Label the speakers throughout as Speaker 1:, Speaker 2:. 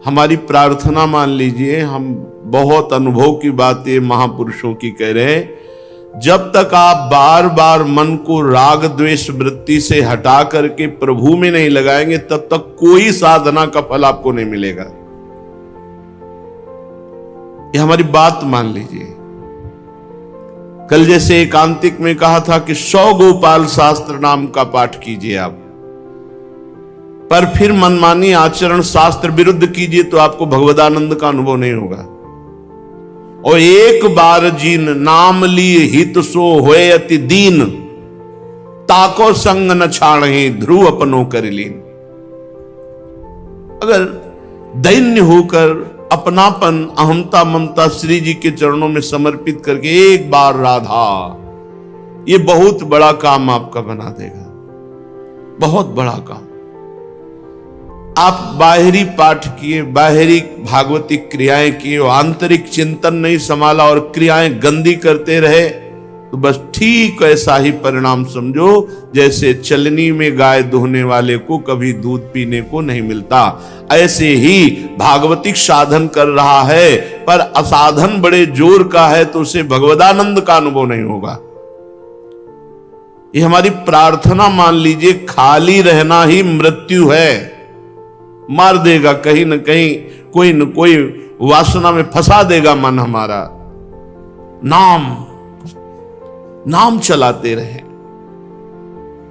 Speaker 1: हमारी प्रार्थना मान लीजिए, हम बहुत अनुभव की बात ये महापुरुषों की कह रहे हैं, जब तक आप बार बार मन को राग द्वेष वृत्ति से हटा करके प्रभु में नहीं लगाएंगे, तब तक कोई साधना का फल आपको नहीं मिलेगा। ये हमारी बात मान लीजिए। कल जैसे एकांतिक में कहा था कि 100 गोपाल शास्त्र नाम का पाठ कीजिए आप, पर फिर मनमानी आचरण शास्त्र विरुद्ध कीजिए तो आपको भगवदानंद का अनुभव नहीं होगा। और एक बार जिन नाम लिए हित सो होए अति दीन, ताको संग न छाड़े ध्रुव अपनो कर लीन। अगर दैन्य होकर अपनापन अहमता ममता श्री जी के चरणों में समर्पित करके एक बार राधा, ये बहुत बड़ा काम आपका बना देगा, बहुत बड़ा काम। आप बाहरी पाठ किए, बाहरी भागवतिक क्रियाएं किए, आंतरिक चिंतन नहीं संभाला और क्रियाएं गंदी करते रहे, तो बस ठीक ऐसा ही परिणाम समझो जैसे चलनी में गाय दुहने वाले को कभी दूध पीने को नहीं मिलता। ऐसे ही भागवतिक साधन कर रहा है पर असाधन बड़े जोर का है तो उसे भगवदानंद का अनुभव नहीं होगा। ये हमारी प्रार्थना मान लीजिए, खाली रहना ही मृत्यु है। मार देगा कहीं न कहीं, कोई न कोई वासना में फंसा देगा मन हमारा। नाम चलाते रहे,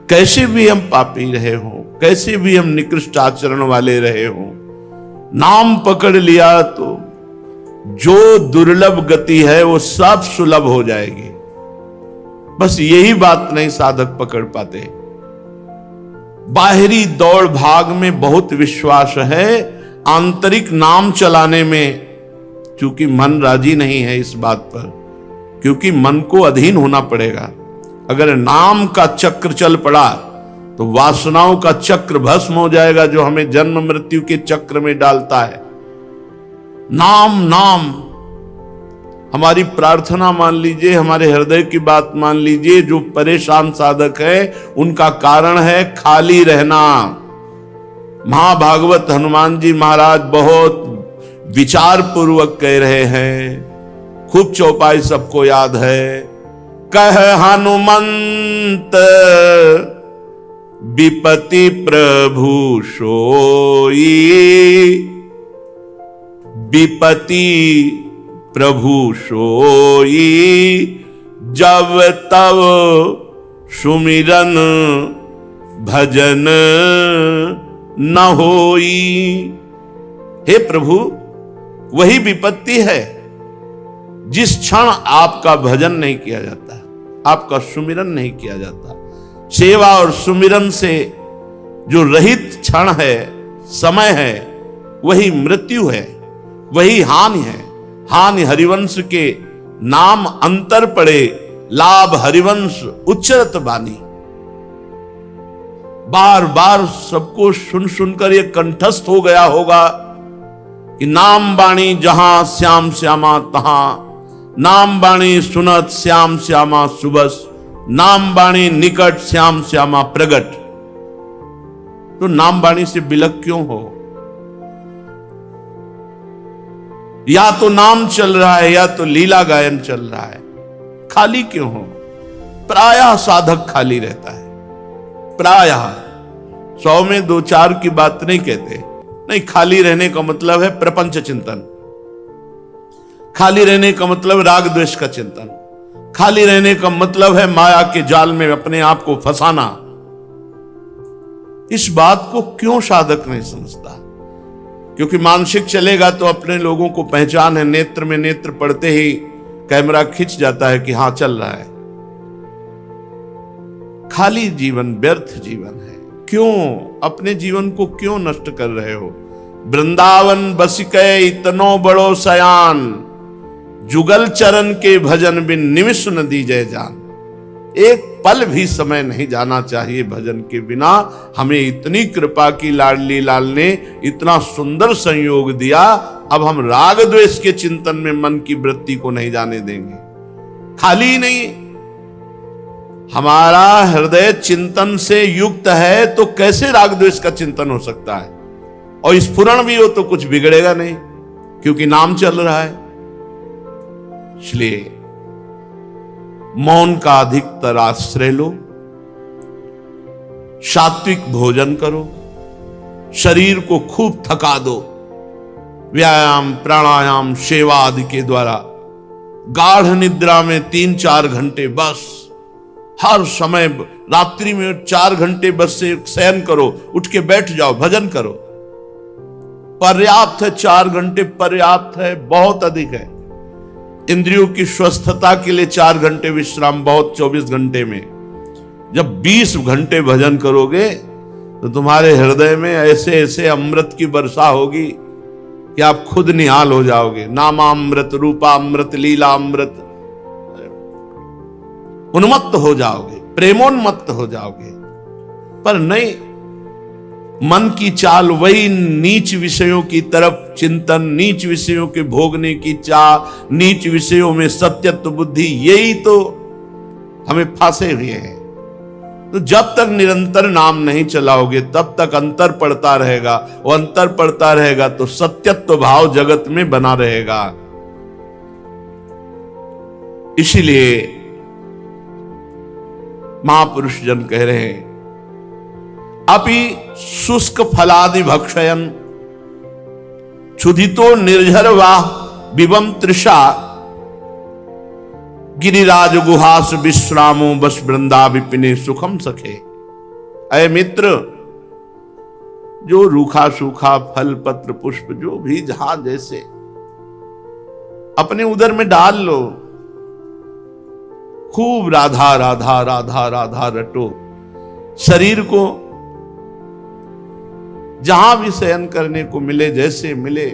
Speaker 1: कैसे भी हम पापी रहे हो, कैसे भी हम निकृष्ट आचरण वाले रहे हो, नाम पकड़ लिया तो जो दुर्लभ गति है वो सब सुलभ हो जाएगी। बस यही बात नहीं साधक पकड़ पाते। बाहरी दौड़ भाग में बहुत विश्वास है, आंतरिक नाम चलाने में चूंकि मन राजी नहीं है इस बात पर, क्योंकि मन को अधीन होना पड़ेगा। अगर नाम का चक्र चल पड़ा तो वासनाओं का चक्र भस्म हो जाएगा जो हमें जन्म मृत्यु के चक्र में डालता है। नाम हमारी प्रार्थना मान लीजिए, हमारे हृदय की बात मान लीजिए। जो परेशान साधक है उनका कारण है खाली रहना। महाभागवत हनुमान जी महाराज बहुत विचार पूर्वक कह रहे हैं, खूब चौपाई सबको याद है। कह हनुमंत विपति प्रभु सोई, विपति प्रभु सोई, जब तब सुमिरन भजन न होई। हे प्रभु, वही विपत्ति है जिस क्षण आपका भजन नहीं किया जाता, आपका सुमिरन नहीं किया जाता। सेवा और सुमिरन से जो रहित क्षण है, समय है, वही मृत्यु है, वही हानि है। हानि हरिवंश के नाम अंतर पड़े, लाभ हरिवंश उच्चरत बानी। बार बार सबको सुन सुनकर ये कंठस्थ हो गया होगा कि नाम बाणी जहां श्याम श्यामा तहां, नाम बाणी सुनत श्याम श्यामा सुबस, नाम बाणी निकट श्याम श्यामा प्रगट। तो नाम बाणी से बिलक क्यों हो? या तो नाम चल रहा है या तो लीला गायन चल रहा है, खाली क्यों हो? प्रायः साधक खाली रहता है, प्रायः 100 में 2-4 की बात नहीं कहते। नहीं, खाली रहने का मतलब है प्रपंच चिंतन, खाली रहने का मतलब राग द्वेष का चिंतन, खाली रहने का मतलब है माया के जाल में अपने आप को फंसाना। इस बात को क्यों साधक नहीं समझता? क्योंकि मानसिक चलेगा तो अपने लोगों को पहचान है, नेत्र में नेत्र पड़ते ही कैमरा खिंच जाता है कि हां चल रहा है। खाली जीवन व्यर्थ जीवन है। क्यों अपने जीवन को क्यों नष्ट कर रहे हो? वृंदावन बसिकै इतनो बड़ो सयान, जुगल चरण के भजन बिन निमिष न दीजै जान। एक पल भी समय नहीं जाना चाहिए भजन के बिना। हमें इतनी कृपा की लाडली लाल ने, इतना सुंदर संयोग दिया, अब हम राग द्वेष के चिंतन में मन की वृत्ति को नहीं जाने देंगे। खाली नहीं, हमारा हृदय चिंतन से युक्त है तो कैसे राग द्वेष का चिंतन हो सकता है? और स्फुरण भी हो तो कुछ बिगड़ेगा नहीं, क्योंकि नाम चल रहा है। इसलिए मौन का अधिकतर आश्रय लो, सात्विक भोजन करो, शरीर को खूब थका दो, व्यायाम, प्राणायाम, सेवा आदि के द्वारा गाढ़ निद्रा में 3-4 घंटे बस, हर समय रात्रि में 4 घंटे बस से शयन करो, उठ के बैठ जाओ, भजन करो, पर्याप्त है। 4 घंटे पर्याप्त है, बहुत अधिक है। इंद्रियों की स्वस्थता के लिए 4 घंटे विश्राम बहुत। 24 घंटे में जब 20 घंटे भजन करोगे तो तुम्हारे हृदय में ऐसे ऐसे अमृत की वर्षा होगी कि आप खुद निहाल हो जाओगे। नामामृत, रूपामृत, लीलामृत, उन्मत्त हो जाओगे, प्रेमोन्मत्त हो जाओगे। पर नहीं, मन की चाल वही नीच विषयों की तरफ चिंतन, नीच विषयों के भोगने की चाह, नीच विषयों में सत्यत्व बुद्धि, यही तो हमें फांसे हुए हैं। तो जब तक निरंतर नाम नहीं चलाओगे तब तक अंतर पड़ता रहेगा, वो अंतर पड़ता रहेगा तो सत्यत्व भाव जगत में बना रहेगा। इसीलिए महापुरुष जन कह रहे हैं, अपि शुष्क फलादि भक्षयन क्षुधितो निर्झर वाह विवम तृषा गिरिराज गुहास विश्रामो बस वृंदा विपिने सुखम सखे। अय मित्र, जो रूखा सूखा फल पत्र पुष्प जो भी जहां जैसे अपने उदर में डाल लो, खूब राधा राधा राधा राधा रटो। शरीर को जहां भी शयन करने को मिले, जैसे मिले,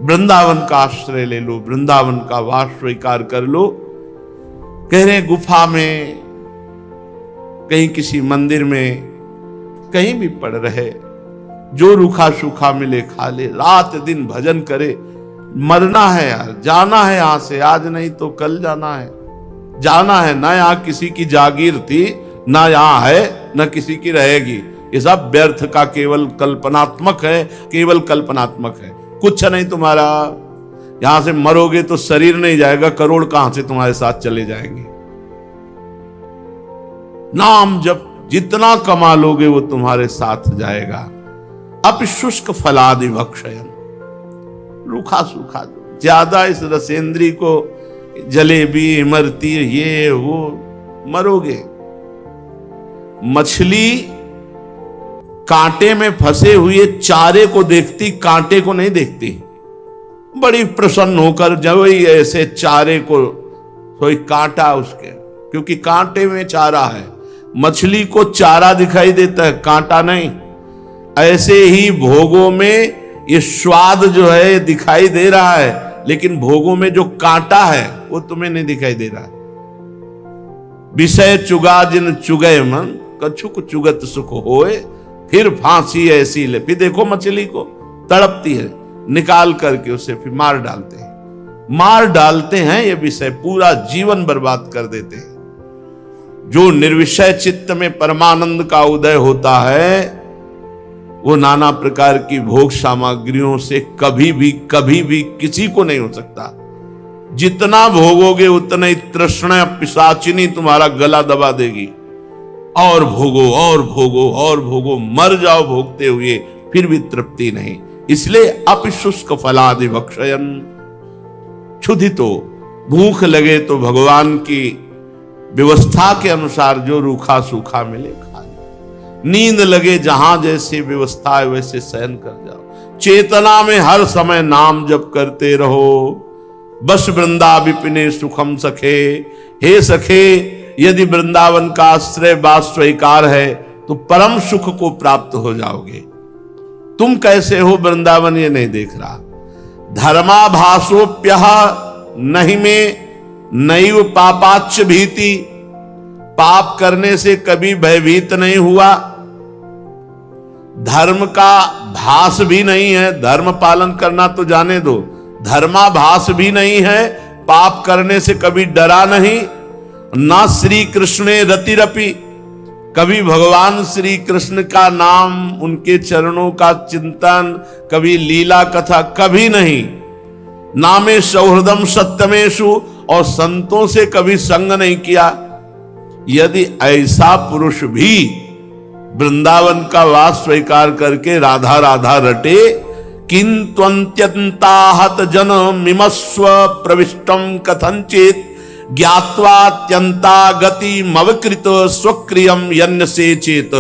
Speaker 1: वृंदावन का आश्रय ले लो, वृंदावन का वास स्वीकार कर लो। कह रहे गुफा में, कहीं किसी मंदिर में, कहीं भी पड़ रहे, जो रूखा सूखा मिले खा ले, रात दिन भजन करे। मरना है यार, जाना है यहां से, आज नहीं तो कल जाना है, जाना है ना। यहां किसी की जागीर थी ना, यहां है ना किसी की रहेगी। ये सब व्यर्थ का केवल कल्पनात्मक है, केवल कल्पनात्मक है, कुछ नहीं तुम्हारा। यहां से मरोगे तो शरीर नहीं जाएगा, करोड़ कहां से तुम्हारे साथ चले जाएंगे। नाम जब जितना कमा लोगे वो तुम्हारे साथ जाएगा। अब शुष्क फलादि भक्षयन, रूखा सूखा, ज्यादा इस रसेंद्री को जलेबी, इमरती, ये वो, मरोगे। मछली कांटे में फंसे हुए चारे को देखती, कांटे को नहीं देखती। बड़ी प्रसन्न होकर जब ऐसे चारे को, कोई कांटा उसके, क्योंकि कांटे में चारा है। मछली को चारा दिखाई देता है, कांटा नहीं। ऐसे ही भोगों में ये स्वाद जो है दिखाई दे रहा है, लेकिन भोगों में जो कांटा है वो तुम्हें नहीं दिखाई दे रहा है। विषय चुगा जिन चुगय मन, कछुक चुगत सुख होए, फिर फांसी ऐसी ले। फिर देखो मछली को तड़पती है, निकाल करके उसे फिर मार डालते हैं। ये विषय पूरा जीवन बर्बाद कर देते हैं। जो निर्विषय चित्त में परमानंद का उदय होता है, वो नाना प्रकार की भोग सामग्रियों से कभी भी किसी को नहीं हो सकता। जितना भोगोगे उतना ही तृष्णा पिशाचिनी तुम्हारा गला दबा देगी। और भोगो और भोगो और भोगो, मर जाओ भोगते हुए, फिर भी तृप्ति नहीं। इसलिए अपशुष्क फलादि भक्षयन क्षुधितो, भूख लगे तो भगवान की व्यवस्था के अनुसार जो रूखा सूखा मिले खा लो। नींद लगे, जहां जैसी व्यवस्था है वैसे शयन कर जाओ। चेतना में हर समय नाम जप करते रहो। बस वृंदा विपिने सुखम सखे। हे सखे, यदि वृंदावन का आश्रय वास स्वीकार है तो परम सुख को प्राप्त हो जाओगे। तुम कैसे हो वृंदावन ये नहीं देख रहा। धर्माभासोप्यः नहीं में नैव पापाच्च भीति, पाप करने से कभी भयभीत नहीं हुआ। धर्म का भास भी नहीं है, धर्म पालन करना तो जाने दो, धर्माभास भी नहीं है, पाप करने से कभी डरा नहीं। ना श्री कृष्णे रतिरपि, कभी भगवान श्री कृष्ण का नाम, उनके चरणों का चिंतन, कभी लीला कथा, कभी नहीं। नामे सौहृदम सत्यमेशु, और संतों से कभी संग नहीं किया। यदि ऐसा पुरुष भी वृंदावन का वास स्वीकार करके राधा राधा रटे, किंत्वन्त्यन्ताहत जन मिमस्व प्रविष्टम कथंचित ज्ञात्वात्यंता गति मवकृत स्वक्रियम यन्न से चेत।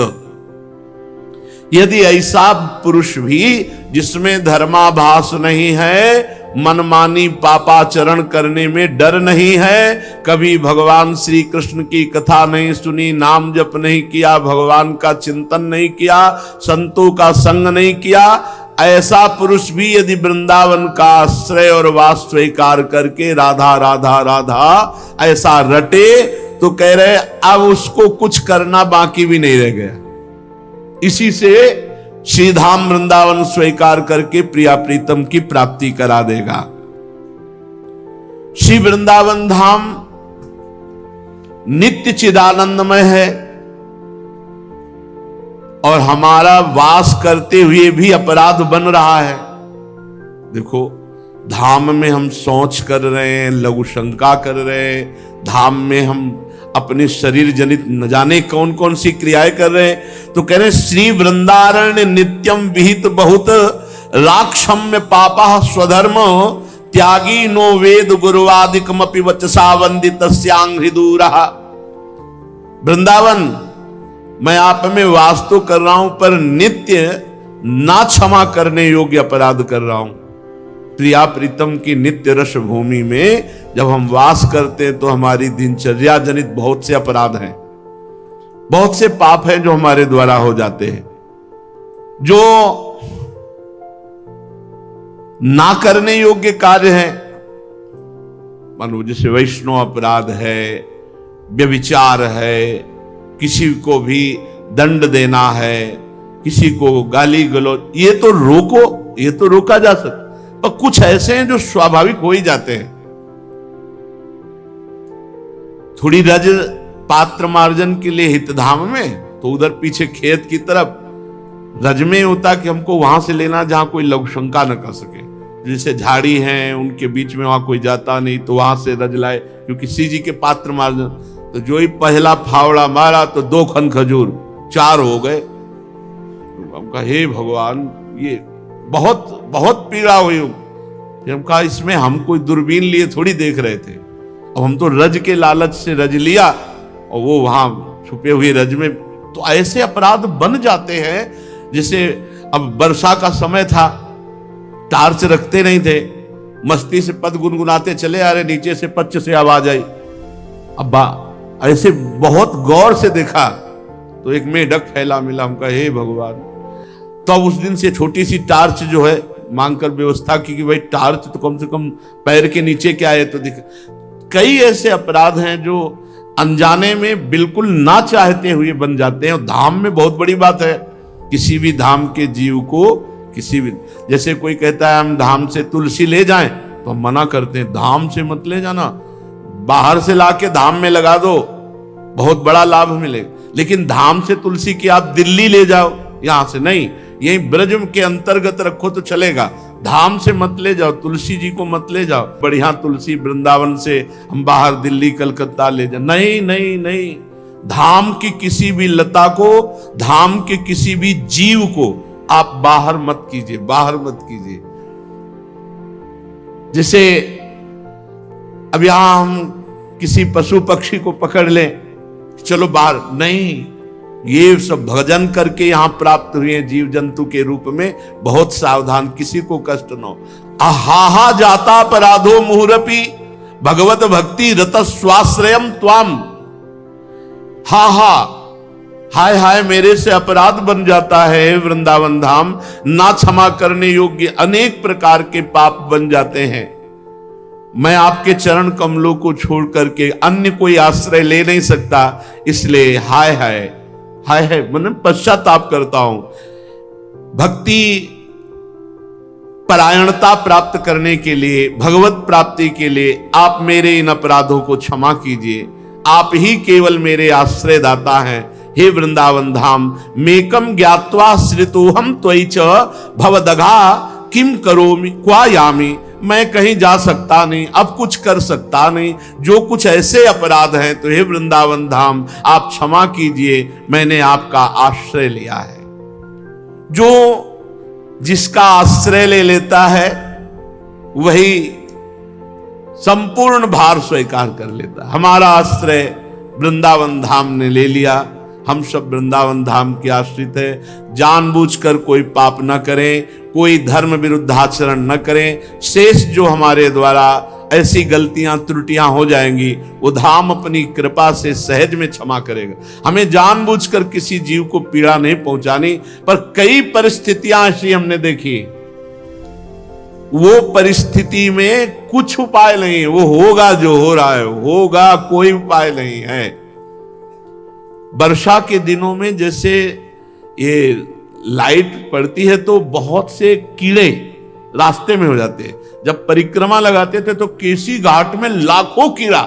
Speaker 1: यदि ऐसा पुरुष भी जिसमें धर्माभास नहीं है, मनमानी पापाचरण करने में डर नहीं है, कभी भगवान श्री कृष्ण की कथा नहीं सुनी, नाम जप नहीं किया, भगवान का चिंतन नहीं किया, संतों का संग नहीं किया, ऐसा पुरुष भी यदि वृंदावन का आश्रय और वास स्वीकार करके राधा राधा राधा ऐसा रटे, तो कह रहे अब उसको कुछ करना बाकी भी नहीं रह गया। इसी से श्रीधाम वृंदावन स्वीकार करके प्रिया प्रीतम की प्राप्ति करा देगा। श्री वृंदावन धाम नित्य चिदानंदमय है, और हमारा वास करते हुए भी अपराध बन रहा है। देखो, धाम में हम सोच कर रहे हैं, लघु शंका कर रहे हैं, धाम में हम अपने शरीर जनित न जाने कौन कौन सी क्रियाएं कर रहे हैं। तो कह रहे श्री वृंदारण्य नित्यम विहित बहुत राक्षम्य पापा स्वधर्म त्यागी नो वेद गुरुवादिकमपि वचसा वंदित हृदूरः। वृंदावन, मैं आप में वास तो कर रहा हूं, पर नित्य ना क्षमा करने योग्य अपराध कर रहा हूं। प्रिया प्रीतम की नित्य रस भूमि में जब हम वास करते हैं तो हमारी दिनचर्या जनित बहुत से अपराध हैं, बहुत से पाप हैं जो हमारे द्वारा हो जाते हैं, जो ना करने योग्य कार्य हैं। मानो जैसे वैष्णव अपराध है, व्यभिचार है, किसी को भी दंड देना है, किसी को गाली गलौज, ये तो रोको, ये तो रोका जा सकता, पर कुछ ऐसे हैं जो स्वाभाविक हो ही जाते हैं। थोड़ी रज पात्र मार्जन के लिए हितधाम में, तो उधर पीछे खेत की तरफ रज में होता कि हमको वहां से लेना जहां कोई लघु शंका न कर सके। जैसे झाड़ी हैं, उनके बीच में वहां कोई जाता नहीं, तो वहां से रज लाए, क्योंकि किसी जी के पात्र मार्जन। तो जो ही पहला फावड़ा मारा तो 2 खन खजूर, 4 हो गए। हम कहा हे भगवान, ये बहुत बहुत पीड़ा हुई। हम कहा इसमें हम कोई दूरबीन लिए थोड़ी देख रहे थे, अब हम तो रज के लालच से रज लिया, और वो वहां छुपे हुए रज में। तो ऐसे अपराध बन जाते हैं। जैसे अब वर्षा का समय था, टार्च रखते नहीं थे, मस्ती से पद गुनगुनाते चले आ रहे, नीचे से पच्च से आवाज आई। अब ऐसे बहुत गौर से देखा तो एक मेढक फैला मिला। हमका हे भगवान। तो अब उस दिन से छोटी सी टार्च जो है मांगकर व्यवस्था की कि भाई टार्च तो कम से कम पैर के नीचे क्या है तो दिखा। कई ऐसे अपराध हैं जो अनजाने में बिल्कुल ना चाहते हुए बन जाते हैं। और धाम में बहुत बड़ी बात है, किसी भी धाम के जीव को किसी भी, जैसे कोई कहता है हम धाम से तुलसी ले जाएं, तो हम मना करते हैं, धाम से मत ले जाना, बाहर से लाके धाम में लगा दो, बहुत बड़ा लाभ मिलेगा। लेकिन धाम से तुलसी की आप दिल्ली ले जाओ, यहां से नहीं, यही ब्रज के अंतर्गत रखो तो चलेगा, धाम से मत ले जाओ, तुलसी जी को मत ले जाओ। बढ़िया तुलसी वृंदावन से हम बाहर दिल्ली कलकत्ता ले जाओ, नहीं नहीं नहीं। धाम की किसी भी लता को, धाम के किसी भी जीव को आप बाहर मत कीजिए, बाहर मत कीजिए। जैसे अब यहां हम किसी पशु पक्षी को पकड़ लें, चलो बाहर, नहीं, ये सब भजन करके यहां प्राप्त हुए जीव जंतु के रूप में, बहुत सावधान, किसी को कष्ट न हो। अहाहा जाता अपराधो मुहुरपि भगवत भक्ति रत स्वाश्रयम त्वाम। हा हा, हाय हाय, मेरे से अपराध बन जाता है वृंदावन धाम, ना क्षमा करने योग्य अनेक प्रकार के पाप बन जाते हैं। मैं आपके चरण कमलों को छोड़ करके अन्य कोई आश्रय ले नहीं सकता, इसलिए हाय हाय हाय हाय मन पश्चाताप करता हूं। भक्ति परायणता प्राप्त करने के लिए, भगवत प्राप्ति के लिए आप मेरे इन अपराधों को क्षमा कीजिए। आप ही केवल मेरे आश्रय दाता हैं। हे वृंदावन धाम, मेकम ज्ञात्वा श्रितोहम त्वयि च भवदघा किम करोमि क्वायामि। मैं कहीं जा सकता नहीं, अब कुछ कर सकता नहीं, जो कुछ ऐसे अपराध हैं तो हे वृंदावन धाम आप क्षमा कीजिए, मैंने आपका आश्रय लिया है। जो जिसका आश्रय ले लेता है वही संपूर्ण भार स्वीकार कर लेता है। हमारा आश्रय वृंदावन धाम ने ले लिया, हम सब वृंदावन धाम के आश्रित है। जानबूझकर कोई पाप न करें, कोई धर्म विरुद्ध आचरण न करें। शेष जो हमारे द्वारा ऐसी गलतियां त्रुटियां हो जाएंगी वो धाम अपनी कृपा से सहज में क्षमा करेगा। हमें जानबूझकर किसी जीव को पीड़ा नहीं पहुंचानी, पर कई परिस्थितियां ऐसी हमने देखी, वो परिस्थिति में कुछ उपाय नहीं है, वो होगा जो हो रहा है होगा, कोई उपाय नहीं है। वर्षा के दिनों में जैसे ये लाइट पड़ती है तो बहुत से कीड़े रास्ते में हो जाते हैं। जब परिक्रमा लगाते थे तो केसी घाट में लाखों कीड़ा।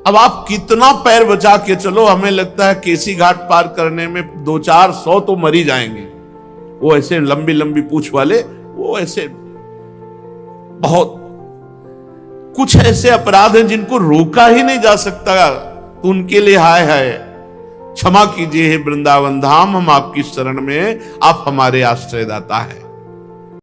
Speaker 1: अब आप कितना पैर बचा के चलो, हमें लगता है केसी घाट पार करने में 200-400 तो मर ही जाएंगे। वो ऐसे लंबी लंबी पूंछ वाले, वो ऐसे बहुत कुछ ऐसे अपराध हैं जिनको रोका ही नहीं जा सकता, तो उनके लिए हाय हाय क्षमा कीजिए हे वृंदावन धाम, हम आपकी शरण में, आप हमारे आश्रयदाता है।